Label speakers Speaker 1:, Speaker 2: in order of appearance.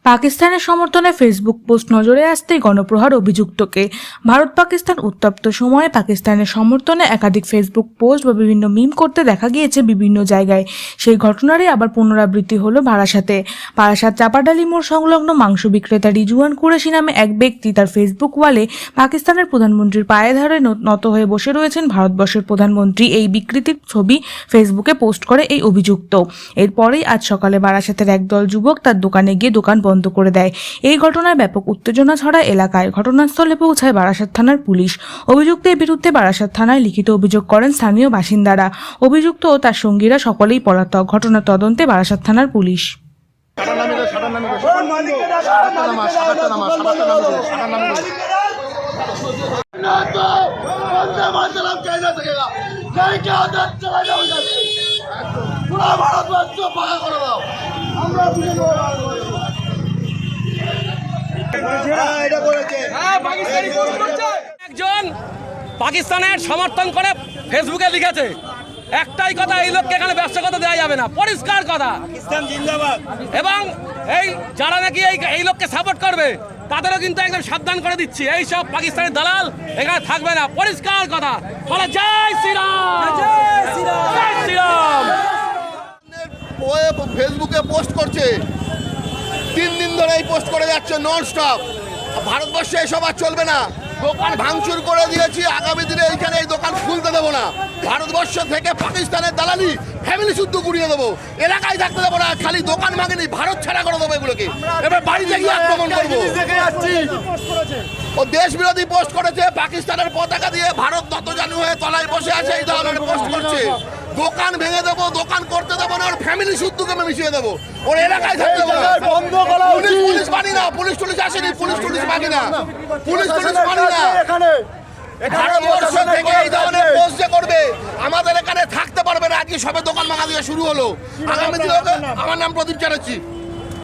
Speaker 1: পাকিস্তানের সমর্থনে Facebook post নজরে আসতেই গণপ্রহার অভিযুক্তকে। ভারত পাকিস্তান উত্তপ্ত সময়ে পাকিস্তানের সমর্থনে একাধিক ফেসবুক পোস্ট বা বিভিন্ন মিম করতে দেখা গিয়েছে বিভিন্ন জায়গায়। সেই ঘটনারই আবার পুনরাবৃত্তি হলো বারাসাতে। বারাসাত চাপাডালি মোড় সংলগ্ন মাংস বিক্রেতা রিজওয়ান কুরেশি নামে এক ব্যক্তি তার ফেসবুক ওয়ালে পাকিস্তানের প্রধানমন্ত্রীর পায়ে ধরে নত হয়ে বসে রয়েছেন ভারতবর্ষের প্রধানমন্ত্রী এই বিকৃতির ছবি ফেসবুকে পোস্ট করে এই অভিযুক্ত। এরপরেই আজ সকালে বারাসাতের একদল যুবক তার দোকানে গিয়ে দোকান বন্ধ করে দেয়। এই ঘটনায় ব্যাপক উত্তেজনা ছড়ায় এলাকায়। ঘটনাস্থলে পৌঁছায় বারাসাত থানার পুলিশ। অভিযুক্তের বিরুদ্ধে বারাসাত থানায় লিখিত অভিযোগ করেন স্থানীয় বাসিন্দারা। অভিযুক্ত ও তার সঙ্গীরা সকলেই পলাতক। ঘটনার তদন্তে বারাসাত থানার পুলিশ।
Speaker 2: একজন পাকিস্তানের সমর্থন করে ফেসবুকে লিখেছে একটাই কথা, এই লোককে এখানে ব্যবসা করতে দেওয়া যাবে না, পরিষ্কার কথা।
Speaker 3: পাকিস্তান জিন্দাবাদ।
Speaker 2: এবং এই যারা নাকি এই লোককে সাপোর্ট করবে তাদেরও কিন্তু একদম সাবধান করে দিচ্ছি, এই সব পাকিস্তানের দালাল এখানে থাকবে না, পরিষ্কার কথা। বলে জয় শ্রীরাম, জয় শ্রীরাম।
Speaker 3: ফেসবুকে পোস্ট করছে, 3 দিন ধরে এই পোস্ট করে যাচ্ছে নন স্টপ। ভারতবর্ষে এসব আর চলবে না। দোকান ভাঙচুর করে দিয়েছি, আগামী দিনে এইখানে এই দোকান খুলতে দেবো না। ভারতবর্ষ থেকে পাকিস্তানের দালালি ফ্যামিলি শুদ্ধ গুড়িয়ে দেবো, এলাকায় থাকতে দেবো না। খালি দোকান ভাঙেনি, ভারত ছাড়া করে দেবো এগুলোকে। এবার বাড়িতে গিয়ে আক্রমণ করবো। ও দেশ বিরোধী পোস্ট করেছে, পাকিস্তানের পতাকা দিয়ে ভারত নতজানু হয়ে তলায় বসে আছে, এই ধরনের পোস্ট করছে। দোকান ভেঙে দেবো, দোকান করতে দেবো না, ওর ফ্যামিলি শুদ্ধকে মিশিয়ে দেবো, ওর এলাকায় থাকতে দেবো না। পুলিশ মানি না, পুলিশ আসেনি, পুলিশ মানি না, পুলিশ মানি না। ভারতবর্ষ থেকে এই ধরনের পোস্ট যে করবে আমাদের এখানে থাকতে পারবে না। আজকে সবে দোকান ভাঙা দিয়ে শুরু হলো। আগামী দিনে আমার নাম প্রদীপ চ্যাটার্জি।